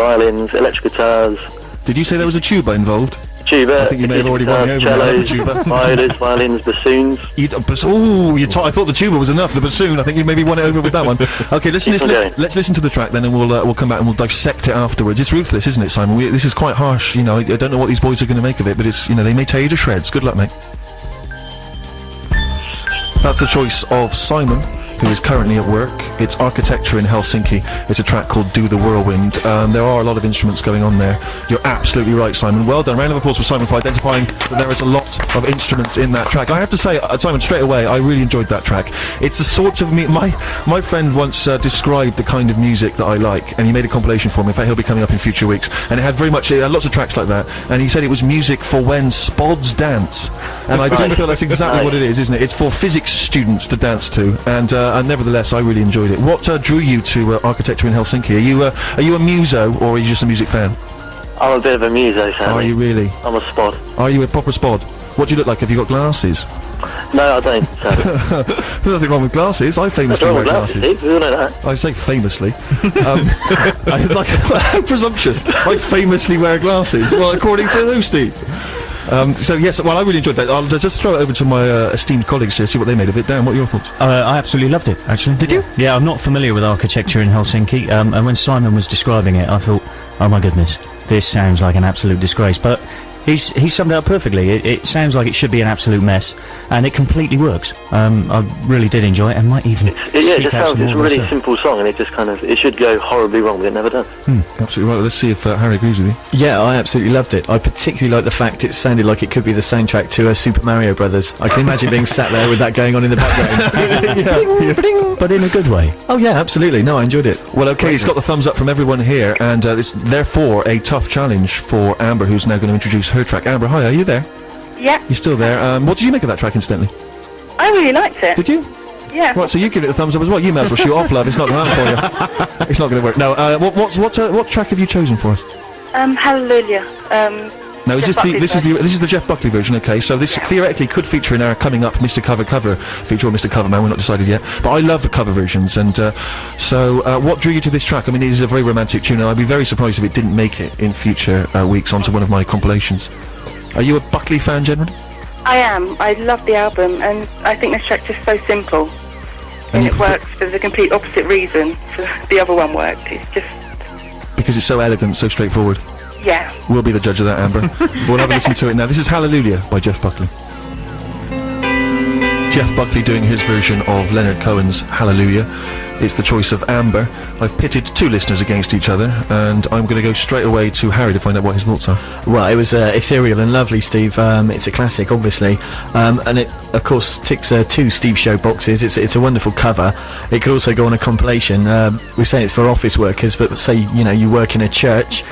violins, electric guitars. Did you say there was a tuba involved? Tuba. I think you may have already won me over with the tuba. Violas, violins, bassoons. I thought the tuba was enough. The bassoon, I think you maybe won it over with that one. Okay, let's listen to the track then, and we'll come back and we'll dissect it afterwards. It's ruthless, isn't it, Simon? This is quite harsh. You know, I don't know what these boys are going to make of it, but it's, you know, they may tear you to shreds. Good luck, mate. That's the choice of Simon, who is currently at work. It's Architecture in Helsinki. It's a track called Do the Whirlwind. There are a lot of instruments going on there. You're absolutely right, Simon. Well done. Round of applause for Simon for identifying that there is a lot of instruments in that track. I have to say, Simon, straight away, I really enjoyed that track. It's the sort of my friend once described the kind of music that I like, and he made a compilation for me. In fact, he'll be coming up in future weeks. And it had very much, lots of tracks like that. And he said it was music for when spods dance. And I do feel that's exactly what it is, isn't it? It's for physics students to dance to. And nevertheless, I really enjoyed it. What drew you to Architecture in Helsinki? Are you a muso, or are you just a music fan? I'm a bit of a muso fan. Are you really? I'm a spod. Are you a proper spod? What do you look like? Have you got glasses? No, I don't. There's nothing wrong with glasses. I famously wear glasses. We all know that. I say famously. How presumptuous. I famously wear glasses. Well, according to who, Steve? So yes, well, I really enjoyed that. I'll just throw it over to my esteemed colleagues here, see what they made of it. Dan, what are your thoughts? I absolutely loved it, actually. Did you? Yeah, I'm not familiar with Architecture in Helsinki, and when Simon was describing it, I thought, oh my goodness, this sounds like an absolute disgrace. But He's summed it up perfectly. It sounds like it should be an absolute mess, and it completely works. I really did enjoy it, and might even it sounds it's a really simple song, and it should go horribly wrong, but it never does. Absolutely right. Let's see if Harry agrees with you. Yeah, I absolutely loved it. I particularly like the fact it sounded like it could be the soundtrack to Super Mario Brothers. I can imagine being sat there with that going on in the background. But in a good way. Oh yeah, absolutely. No, I enjoyed it. Well, okay, it's got the thumbs up from everyone here, and it's therefore a tough challenge for Amber, who's now going to introduce her track. Amber, hi, are you there? Yeah. You're still there. What did you make of that track, incidentally? I really liked it. Did you? Yeah. Right, so you give it a thumbs up as well. You may as well shoot off, love. It's not going to happen for you. It's not going to work. No. What track have you chosen for us? Hallelujah. Now, this is the Jeff Buckley version, okay? So this theoretically could feature in our coming up Mr. Cover feature, or Mr. Coverman, we're not decided yet. But I love the cover versions, and so what drew you to this track? I mean, it is a very romantic tune, and I'd be very surprised if it didn't make it in future weeks onto one of my compilations. Are you a Buckley fan, generally? I am. I love the album, and I think this track's just so simple. And it works for the complete opposite reason for the other one worked. It's just... Because it's so elegant, so straightforward. Yeah. We'll be the judge of that, Amber. We'll have a listen to it now. This is Hallelujah by Jeff Buckley. Jeff Buckley doing his version of Leonard Cohen's Hallelujah. It's the choice of Amber. I've pitted two listeners against each other, and I'm going to go straight away to Harry to find out what his thoughts are. Well, it was ethereal and lovely, Steve. It's a classic, obviously, and it, of course, ticks two Steve Show boxes. It's a wonderful cover. It could also go on a compilation. We say it's for office workers, but say you work in a church,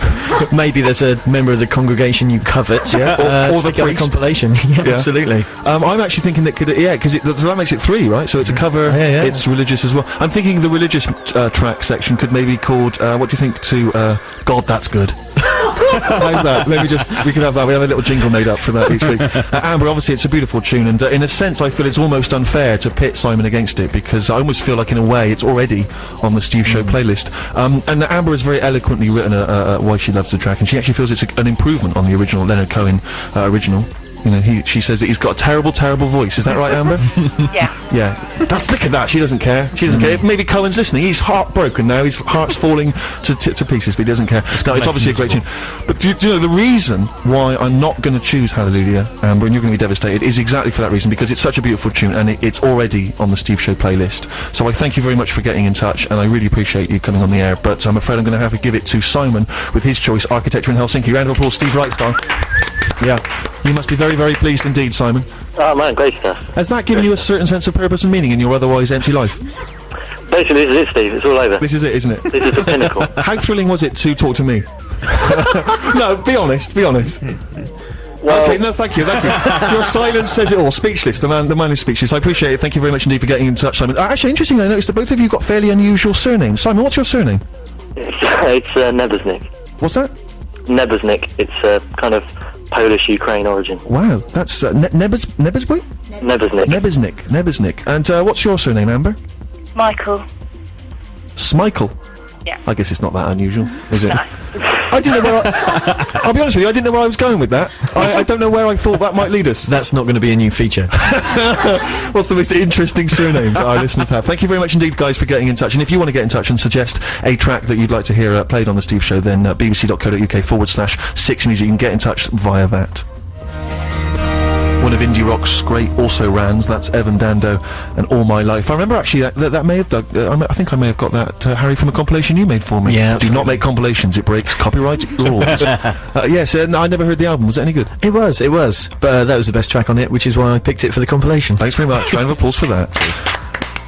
maybe there's a member of the congregation you covet, or the priest. Compilation. Yeah, absolutely. I'm actually thinking that because that makes it three, right? So it's a cover. Yeah. It's religious as well. I'm thinking the religious track section could maybe be called what do you think to God That's Good. How's that? Maybe we could have that. We have a little jingle made up for that each week. Amber, obviously it's a beautiful tune, and in a sense I feel it's almost unfair to pit Simon against it, because I almost feel like in a way it's already on the Steve Show playlist. And Amber has very eloquently written why she loves the track, and she actually feels it's an improvement on the original Leonard Cohen original. She says that he's got a terrible, terrible voice. Is that right, Amber? Yeah. Yeah. Look at that. She doesn't care. She doesn't care. Maybe Cohen's listening. He's heartbroken now. His heart's falling to pieces, but he doesn't care. No, it's obviously a great tune. But do you know the reason why I'm not going to choose Hallelujah, Amber, and you're going to be devastated, is exactly for that reason, because it's such a beautiful tune, and it's already on the Steve Show playlist. So I thank you very much for getting in touch, and I really appreciate you coming on the air, but I'm afraid I'm going to have to give it to Simon with his choice, Architecture in Helsinki. Round of applause, Steve Wrightstar. Yeah. You must be very, very pleased indeed, Simon. Oh man, great stuff. Has that given you a certain sense of purpose and meaning in your otherwise empty life? Basically, this is it, Steve. It's all over. This is it, isn't it? This is the pinnacle. How thrilling was it to talk to me? No, be honest. Well, okay, no, thank you. Your silence says it all. Speechless. The man is speechless. I appreciate it. Thank you very much indeed for getting in touch, Simon. Actually, interestingly, I noticed that both of you got fairly unusual surnames. Simon, what's your surname? It's Nebeznik. What's that? Nebeznik. It's kind of Polish Ukraine origin. Wow, that's Nebeznik. And what's your surname, Amber? Michael. Smichael. Yeah. I guess it's not that unusual, is it? No. I didn't know where I'll be honest with you, I didn't know where I was going with that. I don't know where I thought that might lead us. That's not going to be a new feature. What's the most interesting surname that our listeners have? Thank you very much indeed, guys, for getting in touch. And if you want to get in touch and suggest a track that you'd like to hear played on the Steve Show, then bbc.co.uk/6music. You can get in touch via that. One of indie rock's great also-rans, that's Evan Dando and All My Life. I remember actually that may have I think I may have got that, Harry, from a compilation you made for me. Yeah, Do not make compilations, it breaks copyright laws. Yes, no, I never heard the album. Was it any good? It was. But that was the best track on it, which is why I picked it for the compilation. Thanks very much. Round of applause for that.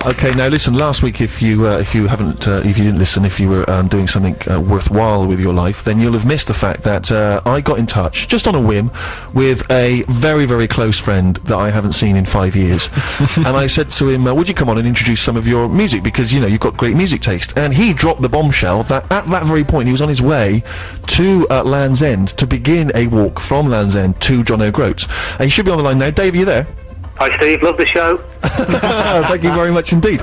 Okay, now listen, last week if you didn't listen, if you were doing something worthwhile with your life, then you'll have missed the fact that I got in touch, just on a whim, with a very, very close friend that I haven't seen in 5 years. And I said to him, would you come on and introduce some of your music, because, you know, you've got great music taste. And he dropped the bombshell that at that very point he was on his way to Land's End to begin a walk from Land's End to John O'Groats. And he should be on the line now. Dave, are you there? Hi, Steve. Love the show. Thank you very much indeed.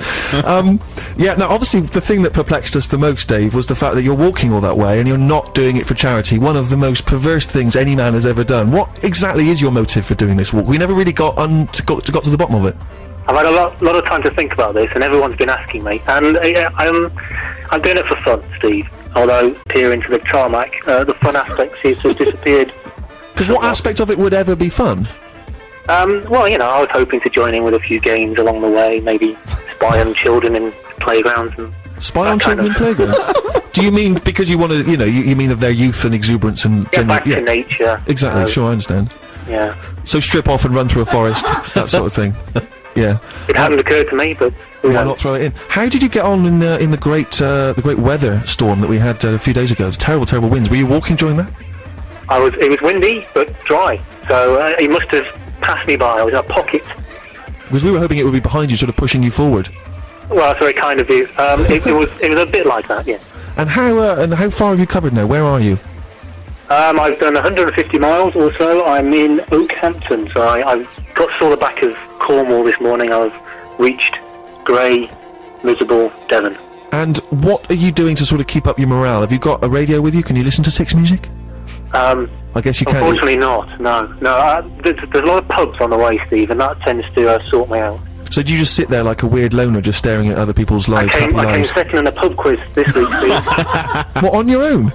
Yeah, now obviously the thing that perplexed us the most, Dave, was the fact that you're walking all that way and you're not doing it for charity. One of the most perverse things any man has ever done. What exactly is your motive for doing this walk? We never really got to the bottom of it. I've had a lot of time to think about this, and everyone's been asking me. And I'm doing it for fun, Steve. Although peering into the tarmac, the fun aspect seems to have disappeared. Because what aspect of it would ever be fun? Well, you know, I was hoping to join in with a few games along the way, maybe spy on children in playgrounds and... Spy on children in playgrounds? Do you mean because you want to, you know, you mean of their youth and exuberance and... Get back to nature. Exactly, sure, I understand. Yeah. So strip off and run through a forest, that sort of thing. Yeah. It hadn't occurred to me, but... Why not throw it in? How did you get on in the great weather storm that we had a few days ago? The terrible, terrible winds. Were you walking during that? It was windy, but dry. So, he must have passed me by. I was in a pocket. Because we were hoping it would be behind you, sort of pushing you forward. Well, so it kind of is. It was a bit like that, yeah. And how far have you covered now? Where are you? I've done 150 miles or so. I'm in Oakhampton, so I saw the back of Cornwall this morning. I've reached grey, miserable Devon. And what are you doing to sort of keep up your morale? Have you got a radio with you? Can you listen to Six Music? I guess you can. Unfortunately not, no. There's a lot of pubs on the way, Steve, and that tends to sort me out. So do you just sit there like a weird loner just staring at other people's lives? I came second in a pub quiz this week, Steve. What, on your own?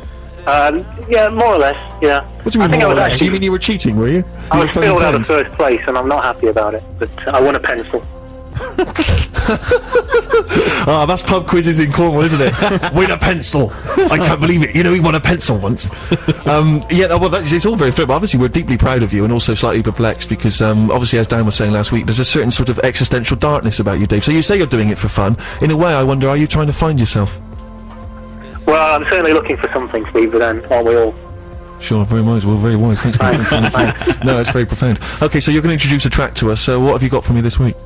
Yeah, more or less, yeah. What do you mean more or less? You mean you were cheating, were you? I was filled out of first place, and I'm not happy about it, but I won a pencil. Ah, that's pub quizzes in Cornwall, isn't it? Win a pencil. I can't believe it. You know, he won a pencil once. Yeah, well, it's all very fair, but obviously we're deeply proud of you and also slightly perplexed because, obviously, as Dan was saying last week, there's a certain sort of existential darkness about you, Dave. So you say you're doing it for fun. In a way, I wonder, are you trying to find yourself? Well, I'm certainly looking for something, Steve, but then aren't we all? Sure, very wise. Well, very wise. Thanks for that. No, that's very profound. Okay, so you're going to introduce a track to us. So what have you got for me this week?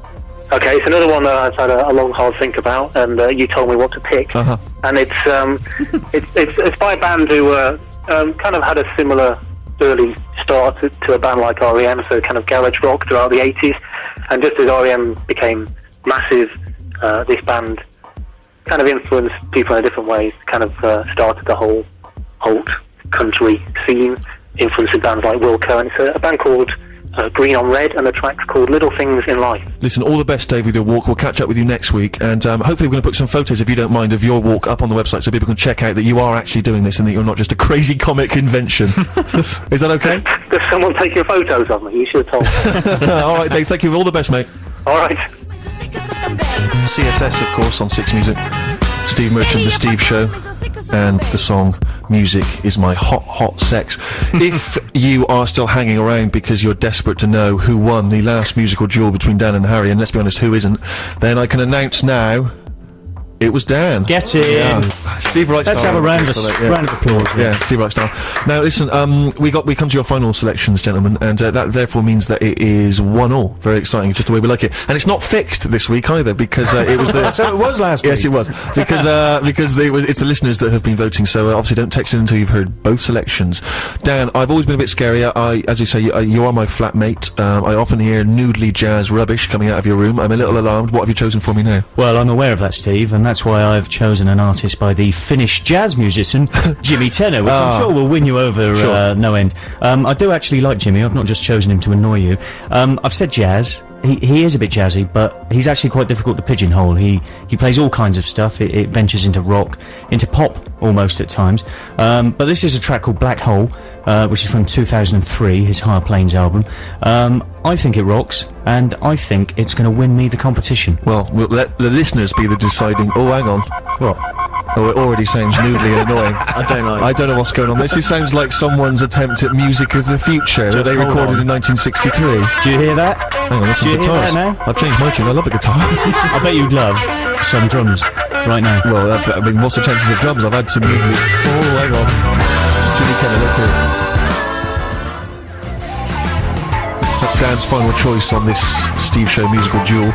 Okay, it's another one that I've had a long, hard think about, and you told me what to pick. And it's by a band who kind of had a similar early start to a band like R.E.M., so kind of garage rock throughout the 80s. And just as R.E.M. became massive, this band kind of influenced people in different ways, kind of started the whole alt country scene, influencing bands like Wilco, and it's a band called Green on Red, and the track's called Little Things in Life. Listen, all the best, Dave, with your walk. We'll catch up with you next week, and hopefully we're going to put some photos, if you don't mind, of your walk up on the website so people can check out that you are actually doing this and that you're not just a crazy comic invention. Is that okay? There's someone taking photos of me. You should have told me. All right, Dave, thank you. All the best, mate. All right. CSS, of course, on Six Music. Steve Merchant, The Steve Show, and the song Music is My Hot, Hot Sex. If you are still hanging around because you're desperate to know who won the last musical duel between Dan and Harry, and let's be honest, who isn't, then I can announce now it was Dan. Get in. Yeah. Steve Wright. Let's have a round of applause. Yeah, Steve Wright style. Now, listen, we come to your final selections, gentlemen, and that therefore means that it is 1-1. Very exciting, just the way we like it. And it's not fixed this week either, because it was the... That's how it was last week. Yes, it was. Because it's the listeners that have been voting, so obviously don't text in until you've heard both selections. Dan, I've always been a bit scary. As you say, you are my flatmate. I often hear noodly jazz rubbish coming out of your room. I'm a little alarmed. What have you chosen for me now? Well, I'm aware of that, Steve, and that's why I've chosen an artist by the Finnish jazz musician Jimmy Tenor, which I'm sure will win you over no end. I do actually like Jimmy. I've not just chosen him to annoy you. I've said jazz. He is a bit jazzy, but he's actually quite difficult to pigeonhole. He plays all kinds of stuff. It ventures into rock, into pop almost at times. But this is a track called Black Hole, which is from 2003, his Higher Plains album. I think it rocks, and I think it's going to win me the competition. Well, we'll let the listeners be the deciding... Oh, hang on. What? Oh, it already sounds noodly and annoying. I don't know what's going on. This sounds like someone's attempt at music of the future that they recorded in 1963. Do you hear that? Hang on, that's some guitars. I've changed my tune. I love the guitar. I bet you'd love some drums right now. Well, I mean, what's the chances of drums? I've had some noodly... Oh, hang on. Jimmy Tenor, let's hear it. That's Dan's final choice on this Steve Show musical duel.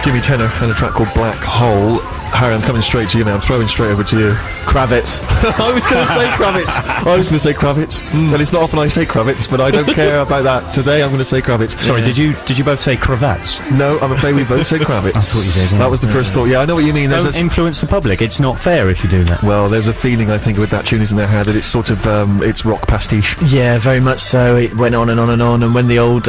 Jimmy Tenor and a track called Black Hole. Harry, I'm coming straight to you now. I'm throwing straight over to you. Kravitz. I was going to say Kravitz. Well, it's not often I say Kravitz, but I don't care about that. Today I'm going to say Kravitz. Sorry, did you both say cravats? No, I'm afraid we both say Kravitz. I thought you did. Yeah. That was the first thought. Yeah, I know what you mean. Don't influence the public. It's not fair if you do that. Well, there's a feeling, I think, with that tune is in their head that it's sort of, it's rock pastiche. Yeah, very much so. It went on and on and on, and when the old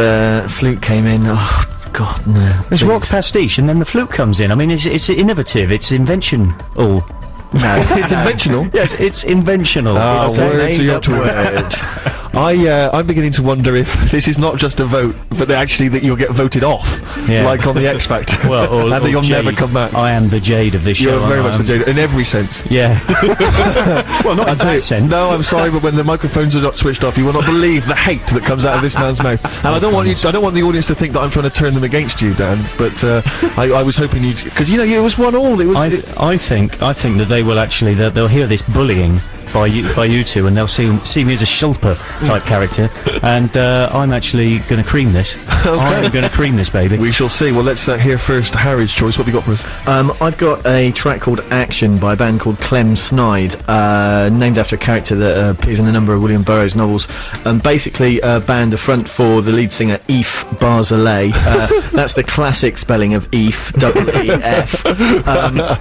flute came in, oh, God, no. It's rock pastiche, and then the flute comes in. I mean, it's innovative. It's invention. Oh. No. It's inventional? Yes, it's inventional. It's a made-up word. I'm beginning to wonder if this is not just a vote, but that you'll get voted off, like on the X Factor, and that you'll never come back. I am the Jade of this show. You're very much the Jade, in every sense. Yeah. Well, not in that sense. No, I'm sorry, but when the microphones are not switched off, you will not believe the hate that comes out of this man's mouth. And I don't want the audience to think that I'm trying to turn them against you, Dan. But I was hoping you'd, because it was 1-1. I think that they will actually they'll hear this bullying by you two, and they'll see me as a Shulper type character, and I'm actually going to cream this. Okay. I'm going to cream this, baby. We shall see. Well, let's hear first Harry's choice. What have you got for us? I've got a track called Action by a band called Clem Snide, named after a character that appears in a number of William Burroughs novels. Basically, a band, a front for the lead singer Eef Barzilay. That's the classic spelling of Eef, W-E-F.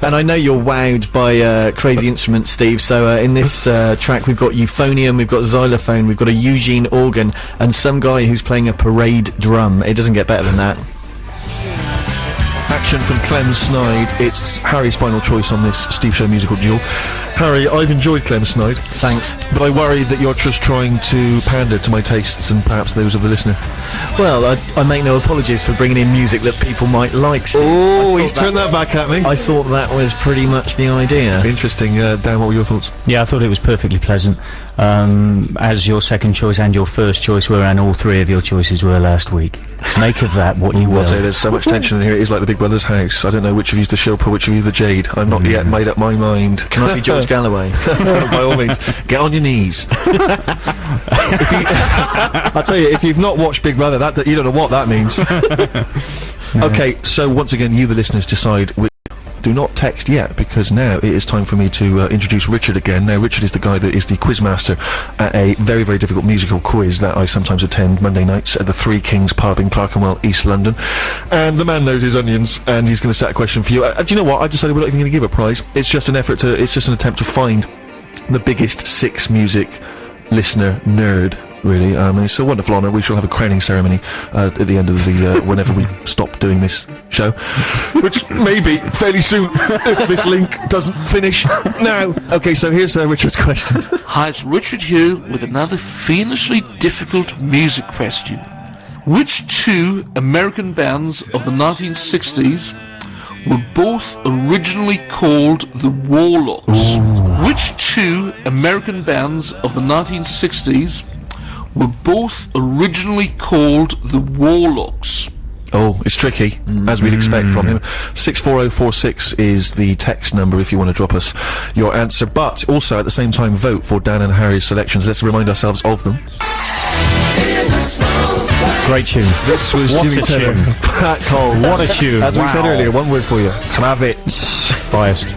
And I know you're wowed by crazy instruments, Steve, so in this track we've got euphonium, we've got xylophone, we've got a Eugene organ, and some guy who's playing a parade drum. It doesn't get better than that. Action from Clem Snide. It's Harry's final choice on this Steve Show musical duel. Harry, I've enjoyed Clem Snide. Thanks. But I worry that you're just trying to pander to my tastes and perhaps those of the listener. Well, I make no apologies for bringing in music that people might like, Steve. Oh, he's turned that back at me. I thought that was pretty much the idea. Interesting. Dan, what were your thoughts? Yeah, I thought it was perfectly pleasant. As your second choice and your first choice were, and all three of your choices were last week. Make of that what you will. I'll say there's so much tension in here. It is like the Big Brother's house. I don't know which of you's the Shilpa, which of you's the Jade. I'm not yet made up my mind. Can I be George Galloway? By all means, get on your knees. I'll tell you, if you've not watched Big Brother, you don't know what that means. Okay, so once again, you the listeners decide which. Do not text yet, because now it is time for me to introduce Richard again. Now, Richard is the guy that is the quizmaster at a very, very difficult musical quiz that I sometimes attend Monday nights at the Three Kings pub in Clerkenwell, East London. And the man knows his onions, and he's going to set a question for you. Do you know what? I decided we're not even going to give a prize. It's just an attempt to find the biggest Six Music listener nerd, really. It's a wonderful honour. We shall have a crowning ceremony at the end of the whenever we stop doing this show, which may be fairly soon if this link doesn't finish now. Okay, so here's Richard's question. Hi, it's Richard here with another fiendishly difficult music question. Which two American bands of the 1960s were both originally called the Warlocks? Which two American bands of the 1960s were both originally called the Warlocks? Oh, it's tricky, as we'd expect from him. 64046 is the text number if you want to drop us your answer. But also, at the same time, vote for Dan and Harry's selections. Let's remind ourselves of them. Great tune. This was What Jimmy a Tenor. tune. Black Hole. What a tune. As we said earlier, one word for you. Kravitz. Biased.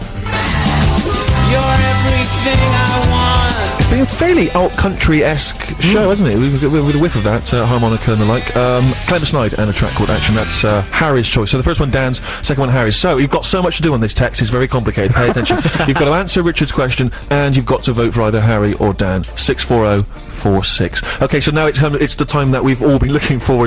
You're everything I want. It's a fairly alt-country-esque show, hasn't it? With a whiff of that, harmonica and the like. Clement Snide and a track called Action. That's Harry's choice. So the first one Dan's, second one Harry's. So you've got so much to do on this text, it's very complicated. Pay attention. You've got to answer Richard's question, and you've got to vote for either Harry or Dan. 64046. Okay, so now it's the time that we've all been looking forward